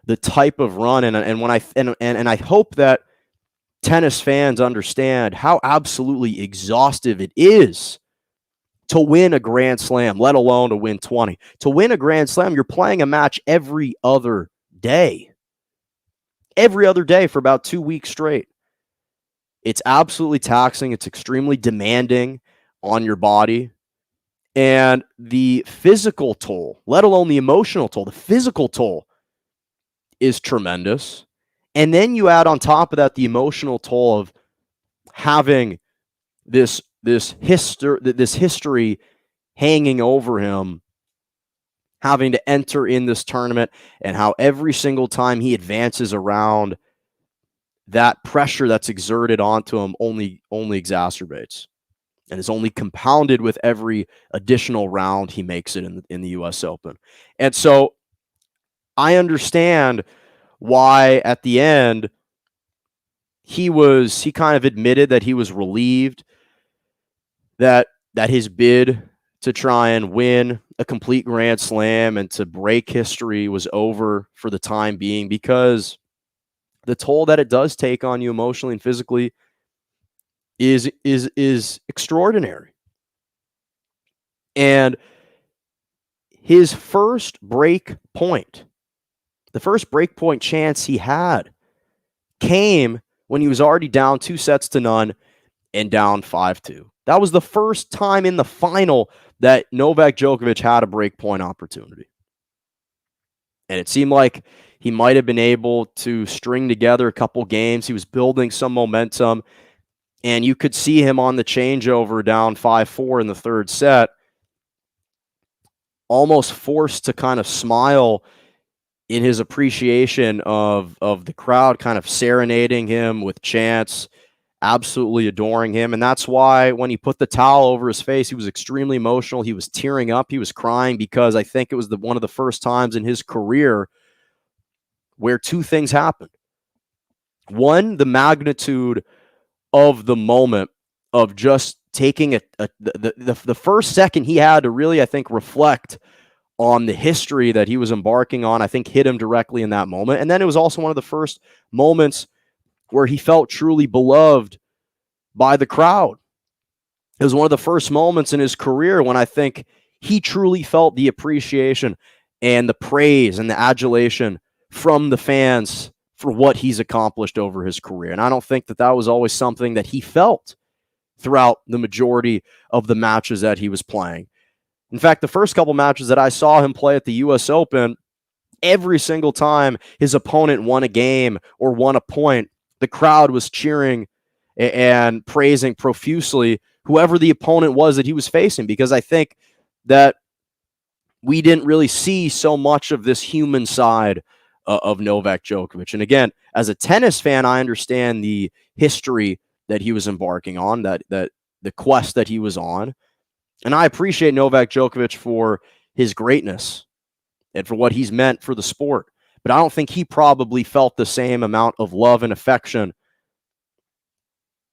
the type of run, and when I hope that tennis fans understand how absolutely exhaustive it is to win a Grand Slam, let alone to win 20. To win a Grand Slam, you're playing a match every other day. Every other day for about 2 weeks straight. It's absolutely taxing. It's extremely demanding on your body. And the physical toll, let alone the emotional toll, the physical toll is tremendous. And then you add on top of that the emotional toll of having this history hanging over him, having to enter in this tournament, and how every single time he advances around, that pressure that's exerted onto him only exacerbates and is only compounded with every additional round he makes it in the US Open. And so I understand why at the end he kind of admitted that he was relieved that his bid to try and win a complete Grand Slam and to break history was over for the time being, because the toll that it does take on you emotionally and physically is extraordinary. And his first break point, the first break point chance he had, came when he was already down 2-0 and down 5-2. That was the first time in the final that Novak Djokovic had a break point opportunity. And it seemed like he might have been able to string together a couple games. He was building some momentum, and you could see him on the changeover down 5-4 in the third set, almost forced to kind of smile in his appreciation of the crowd kind of serenading him with chants, absolutely adoring him. And that's why when he put the towel over his face, he was extremely emotional. He was tearing up. He was crying, because I think it was one of the first times in his career where two things happened. One, the magnitude of the moment of just taking the first second he had to really, I think, reflect on the history that he was embarking on, I think hit him directly in that moment. And then it was also one of the first moments where he felt truly beloved by the crowd. It was one of the first moments in his career when I think he truly felt the appreciation and the praise and the adulation from the fans for what he's accomplished over his career. And I don't think that was always something that he felt throughout the majority of the matches that he was playing. In fact, the first couple matches that I saw him play at the US Open, every single time his opponent won a game or won a point, the crowd was cheering and praising profusely whoever the opponent was that he was facing, because I think that we didn't really see so much of this human side of Novak Djokovic. And again, as a tennis fan, I understand the history that he was embarking on, that the quest that he was on. And I appreciate Novak Djokovic for his greatness and for what he's meant for the sport. But I don't think he probably felt the same amount of love and affection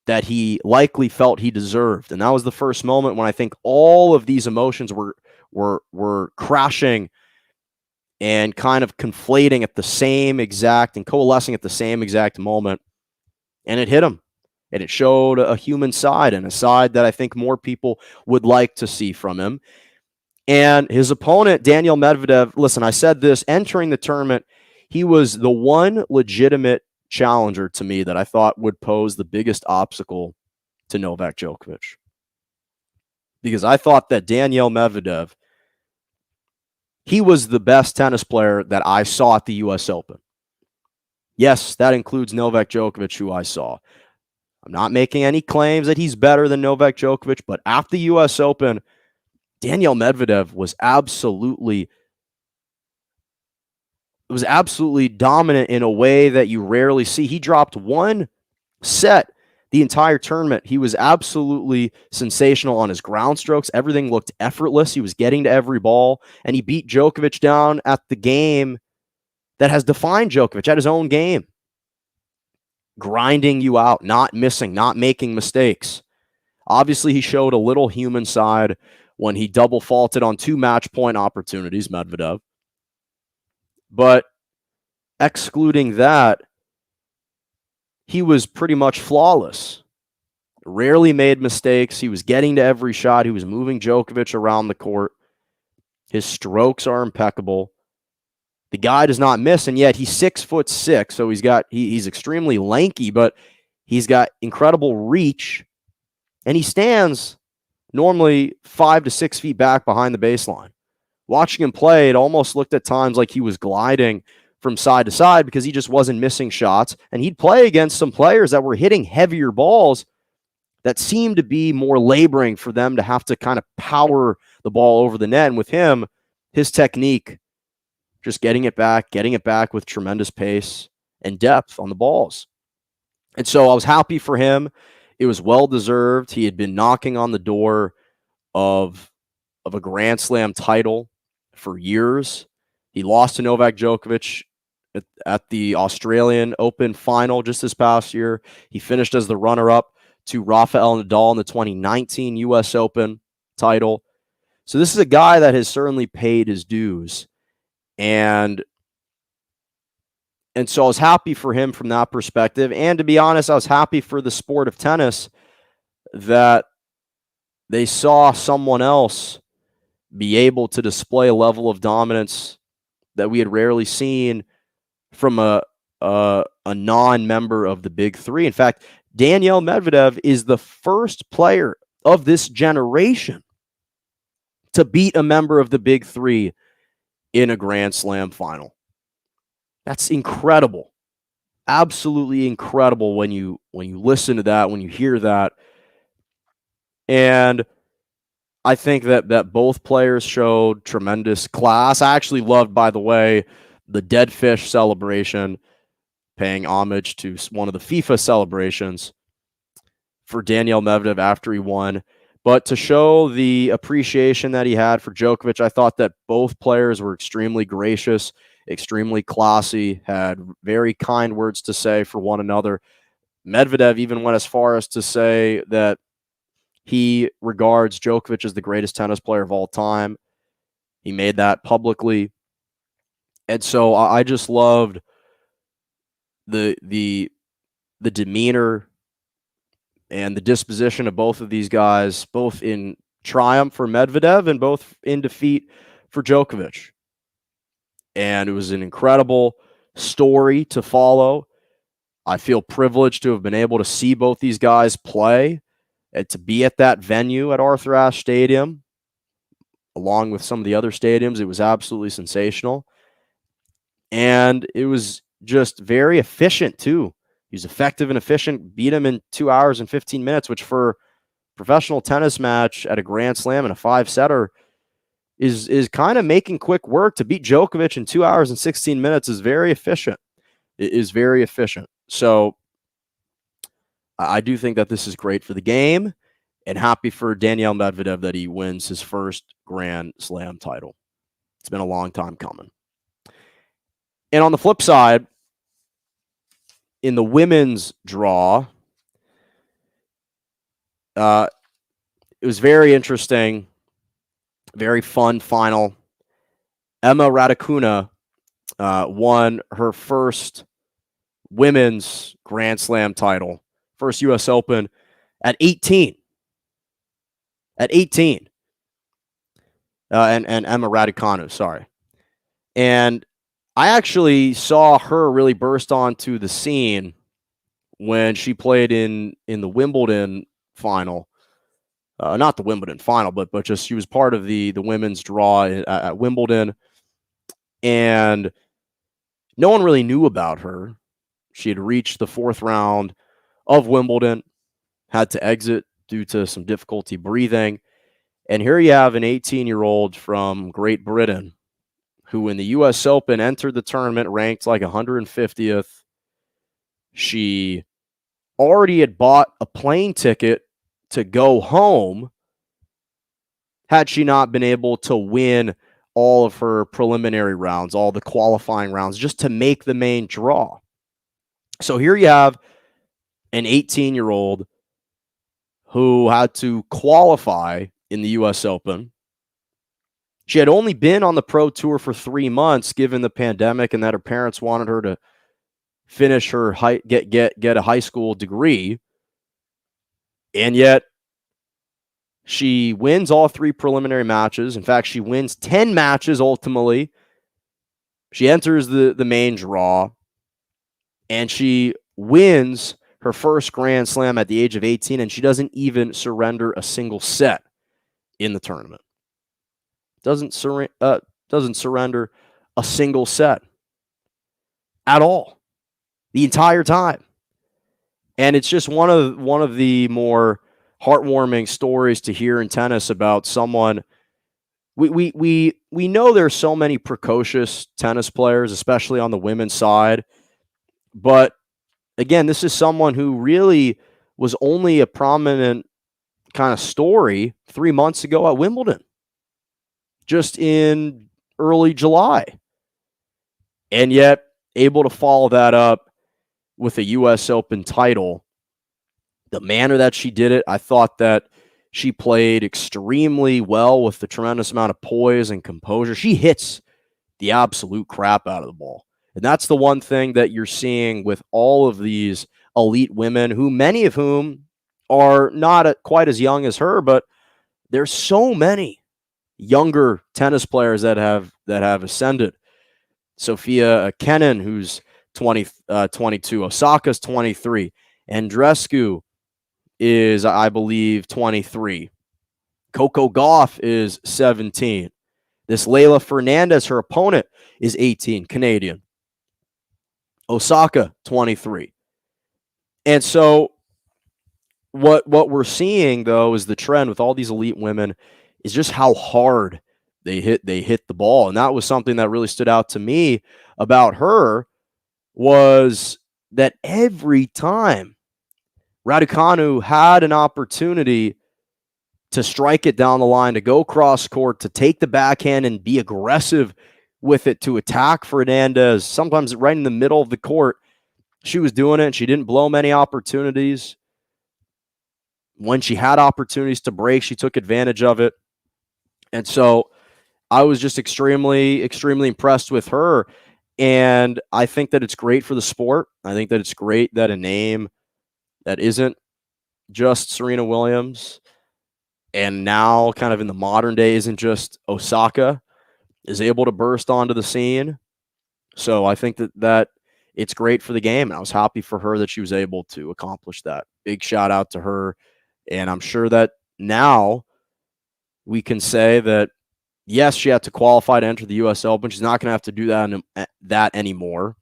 that he likely felt he deserved. And that was the first moment when I think all of these emotions were crashing and kind of conflating at the same exact and coalescing at the same exact moment. And it hit him. And it showed a human side, and a side that I think more people would like to see from him. And his opponent, Danielle Medvedev, listen, I said this, entering the tournament, he was the one legitimate challenger to me that I thought would pose the biggest obstacle to Novak Djokovic. Because I thought that Danielle Medvedev, he was the best tennis player that I saw at the US Open. Yes, that includes Novak Djokovic, who I saw. I'm not making any claims that he's better than Novak Djokovic, but at the US Open, Danielle Medvedev was absolutely dominant in a way that you rarely see. He dropped one set the entire tournament. He was absolutely sensational on his ground strokes. Everything looked effortless. He was getting to every ball, and he beat Djokovic down at the game that has defined Djokovic, at his own game. grinding you out, not missing, not making mistakes. Obviously, he showed a little human side when he double faulted on 2 match point opportunities, Medvedev. But excluding that, he was pretty much flawless. Rarely made mistakes. He was getting to every shot. He was moving Djokovic around the court. His strokes are impeccable. The guy does not miss, and yet he's 6'6", so he's extremely lanky, but he's got incredible reach, and he stands normally 5 to 6 feet back behind the baseline. Watching him play, it almost looked at times like he was gliding from side to side because he just wasn't missing shots, and he'd play against some players that were hitting heavier balls that seemed to be more laboring for them to have to kind of power the ball over the net. And with him, his technique, just getting it back with tremendous pace and depth on the balls. And so I was happy for him. It was well-deserved. He had been knocking on the door of a Grand Slam title for years. He lost to Novak Djokovic at the Australian Open final just this past year. He finished as the runner-up to Rafael Nadal in the 2019 U.S. Open title. So this is a guy that has certainly paid his dues. And so I was happy for him from that perspective. And to be honest, I was happy for the sport of tennis that they saw someone else be able to display a level of dominance that we had rarely seen from a non-member of the Big Three. In fact, Danielle Medvedev is the first player of this generation to beat a member of the Big Three in a Grand Slam final. That's incredible. Absolutely incredible when you listen to that, when you hear that. And I think that both players showed tremendous class. I actually loved, by the way, the dead fish celebration, paying homage to one of the FIFA celebrations for Danielle Medvedev after he won. But to show the appreciation that he had for Djokovic, I thought that both players were extremely gracious, extremely classy, had very kind words to say for one another. Medvedev even went as far as to say that he regards Djokovic as the greatest tennis player of all time. He made that publicly. And so I just loved the demeanor and the disposition of both of these guys, both in triumph for Medvedev and both in defeat for Djokovic. And it was an incredible story to follow. I feel privileged to have been able to see both these guys play and to be at that venue at Arthur Ashe Stadium, along with some of the other stadiums. It was absolutely sensational. And it was just very efficient, too. He was effective and efficient, beat him in 2 hours and 15 minutes, which for a professional tennis match at a Grand Slam and a 5-setter is kind of making quick work. To beat Djokovic in 2 hours and 16 minutes is very efficient. It is very efficient. So I do think that this is great for the game, and happy for Danielle Medvedev that he wins his first Grand Slam title. It's been a long time coming. And on the flip side, in the women's draw, it was very interesting, very fun final. Emma Raducanu won her first women's Grand Slam title, first U.S. Open at 18. At 18. And Emma Raducanu, sorry. And I actually saw her really burst onto the scene when she played in the Wimbledon final. Not the Wimbledon final, but just she was part of the women's draw at Wimbledon. And no one really knew about her. She had reached the 4th round of Wimbledon, had to exit due to some difficulty breathing. And here you have an 18-year-old from Great Britain who in the U.S. Open entered the tournament ranked like 150th. She already had bought a plane ticket to go home had she not been able to win all of her preliminary rounds, all the qualifying rounds, just to make the main draw. So here you have an 18-year-old who had to qualify in the U.S. Open. She had only been on the pro tour for 3 months, given the pandemic, and that her parents wanted her to finish her get a high school degree. And yet she wins all 3 preliminary matches. In fact, she wins 10 matches ultimately. She enters the main draw, and she wins her first Grand Slam at the age of 18, and she doesn't even surrender a single set in the tournament. Doesn't surrender a single set at all the entire time. And it's just one of the more heartwarming stories to hear in tennis about someone. We know there's so many precocious tennis players, especially on the women's side. But again, this is someone who really was only a prominent kind of story 3 months ago at Wimbledon, just in early July. And yet able to follow that up with a U.S. Open title. The manner that she did it, I thought that she played extremely well with the tremendous amount of poise and composure. She hits the absolute crap out of the ball. And that's the one thing that you're seeing with all of these elite women, who many of whom are not quite as young as her, but there's so many younger tennis players that have ascended. Sophia Kenin, who's 22. Osaka's 23. Andreescu is, I believe, 23. Coco Gauff is 17. This Leylah Fernandez, her opponent, is 18, Canadian. Osaka, 23. And so what we're seeing, though, is the trend with all these elite women is just how hard they hit the ball. And that was something that really stood out to me about her, was that every time Raducanu had an opportunity to strike it down the line, to go cross court, to take the backhand and be aggressive with it, to attack Fernandez, sometimes right in the middle of the court, she was doing it, and she didn't blow many opportunities. When she had opportunities to break, she took advantage of it. And so I was just extremely, extremely impressed with her. And I think that it's great for the sport. I think that it's great that a name that isn't just Serena Williams, and now kind of in the modern day isn't just Osaka, is able to burst onto the scene. So I think that it's great for the game. And I was happy for her that she was able to accomplish that. Big shout out to her. And I'm sure that now we can say that, yes, she had to qualify to enter the U.S. Open. She's not going to have to do that anymore.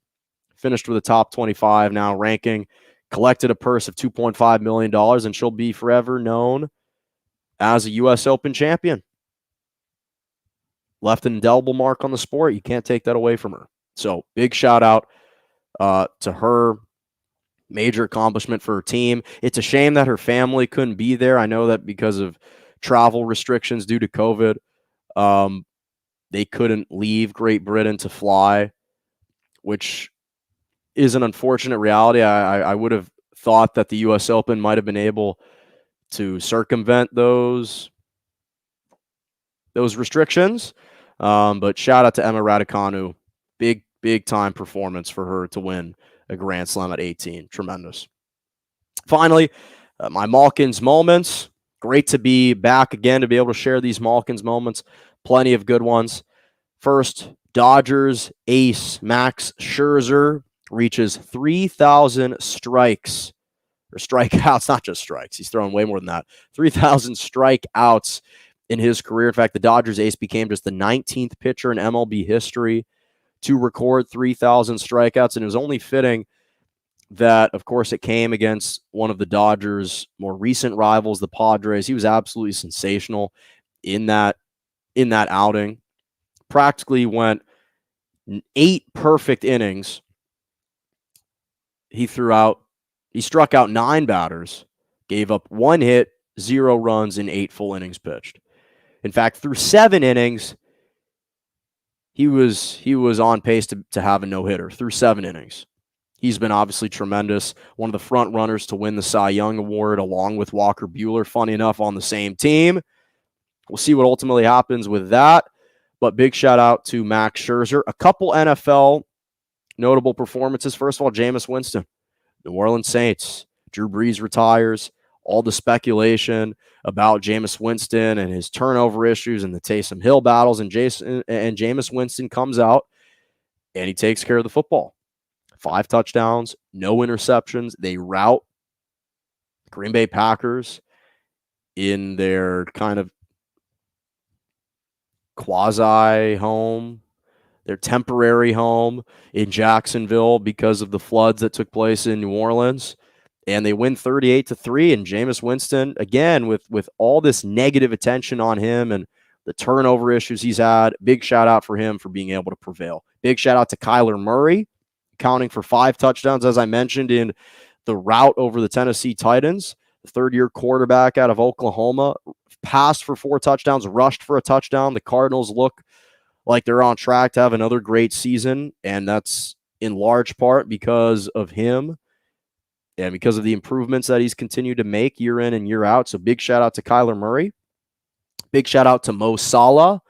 Finished with a top 25 now ranking, collected a purse of $2.5 million, and she'll be forever known as a U.S. Open champion. Left an indelible mark on the sport. You can't take that away from her. So big shout out to her. Major accomplishment for her team. It's a shame that her family couldn't be there. I know that because of travel restrictions due to COVID, they couldn't leave Great Britain to fly, which is an unfortunate reality. I would have thought that the U.S. Open might have been able to circumvent those restrictions. But shout out to Emma Raducanu. Big time performance for her to win a Grand Slam at 18. Tremendous. Finally, my Malkins moments. Great to be back again, to be able to share these Malkins moments. Plenty of good ones. First, Dodgers ace Max Scherzer reaches 3,000 strikes. Or strikeouts, not just strikes. He's throwing way more than that. 3,000 strikeouts in his career. In fact, the Dodgers ace became just the 19th pitcher in MLB history to record 3,000 strikeouts. And it was only fitting that, of course, it came against one of the Dodgers' more recent rivals, the Padres. He was absolutely sensational in that outing. Practically went 8 perfect innings. He struck out 9 batters, gave up 1 hit, 0 runs in 8 full innings pitched. In fact, through 7 innings, he was on pace to have a no-hitter through 7 innings. He's been obviously tremendous. One of the front runners to win the Cy Young Award, along with Walker Buehler, funny enough, on the same team. We'll see what ultimately happens with that. But big shout out to Max Scherzer. A couple NFL notable performances. First of all, Jameis Winston, New Orleans Saints. Drew Brees retires. All the speculation about Jameis Winston and his turnover issues and the Taysom Hill battles. And Jameis Winston comes out and he takes care of the football. 5 touchdowns, no interceptions. They rout Green Bay Packers in their kind of quasi home, their temporary home in Jacksonville because of the floods that took place in New Orleans. And they win 38-3. And Jameis Winston, again, with all this negative attention on him and the turnover issues he's had, big shout out for him for being able to prevail. Big shout out to Kyler Murray, accounting for 5 touchdowns, as I mentioned, in the rout over the Tennessee Titans. The third-year quarterback out of Oklahoma passed for 4 touchdowns, rushed for a touchdown. The Cardinals look like they're on track to have another great season, and that's in large part because of him and because of the improvements that he's continued to make year in and year out. So big shout out to Kyler Murray. Big shout out to Mo Salah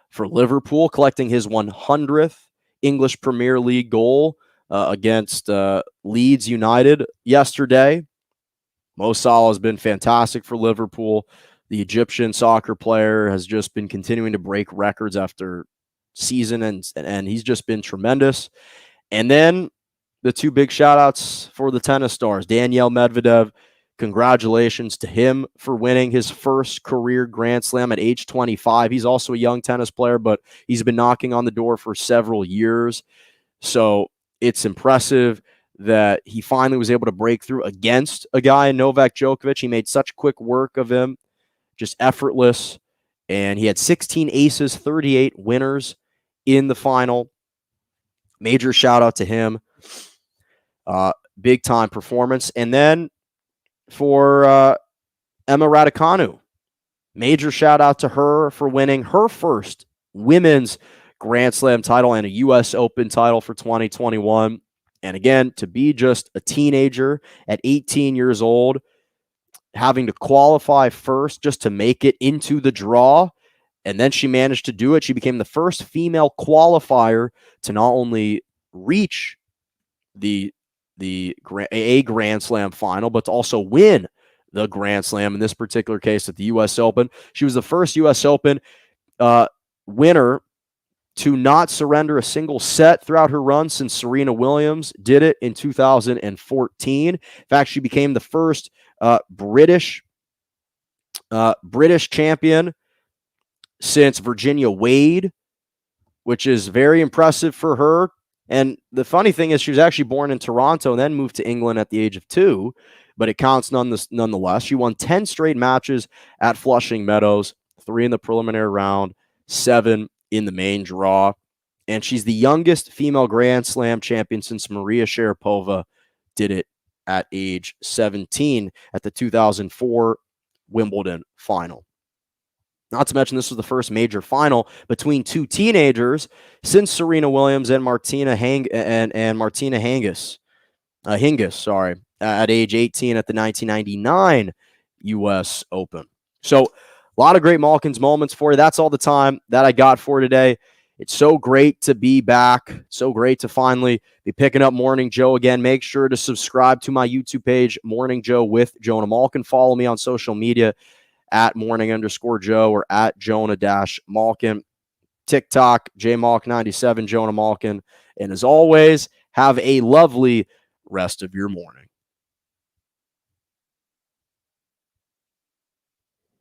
for Liverpool, collecting his 100th English Premier League goal against Leeds United yesterday. Mo Salah has been fantastic for Liverpool. The Egyptian soccer player has just been continuing to break records after season, and he's just been tremendous. And then the 2 big shout-outs for the tennis stars. Danielle Medvedev, congratulations to him for winning his first career Grand Slam at age 25. He's also a young tennis player, but he's been knocking on the door for several years. So it's impressive that he finally was able to break through against a guy in Novak Djokovic. He made such quick work of him, just effortless. And he had 16 aces, 38 winners in the final. Major shout out to him. Big time performance. And then for Emma Raducanu, major shout out to her for winning her first women's Grand Slam title and a U.S. Open title for 2021. And again, to be just a teenager at 18 years old, having to qualify first just to make it into the draw, and then she managed to do it. She became the first female qualifier to not only reach the Grand Slam final, but to also win the Grand Slam, in this particular case at the U.S. Open. She was the first U.S. Open winner to not surrender a single set throughout her run since Serena Williams did it in 2014. In fact, she became the first British champion since Virginia Wade, which is very impressive for her. And the funny thing is she was actually born in Toronto and then moved to England at the age of 2, but it counts nonetheless. She won 10 straight matches at Flushing Meadows, 3 in the preliminary round, 7 in the main draw. And she's the youngest female Grand Slam champion since Maria Sharapova did it at age 17 at the 2004 Wimbledon final. Not to mention, this was the first major final between 2 teenagers since Serena Williams and Martina Hingis, at age 18 at the 1999 U.S. Open. So a lot of great Malkins moments for you. That's all the time that I got for today. It's so great to be back. So great to finally be picking up Morning Joe again. Make sure to subscribe to my YouTube page, Morning Joe with Jonah Malkin. Follow me on social media at morning_Joe or at Jonah-Malkin. TikTok, JMalk97, Jonah Malkin. And as always, have a lovely rest of your morning.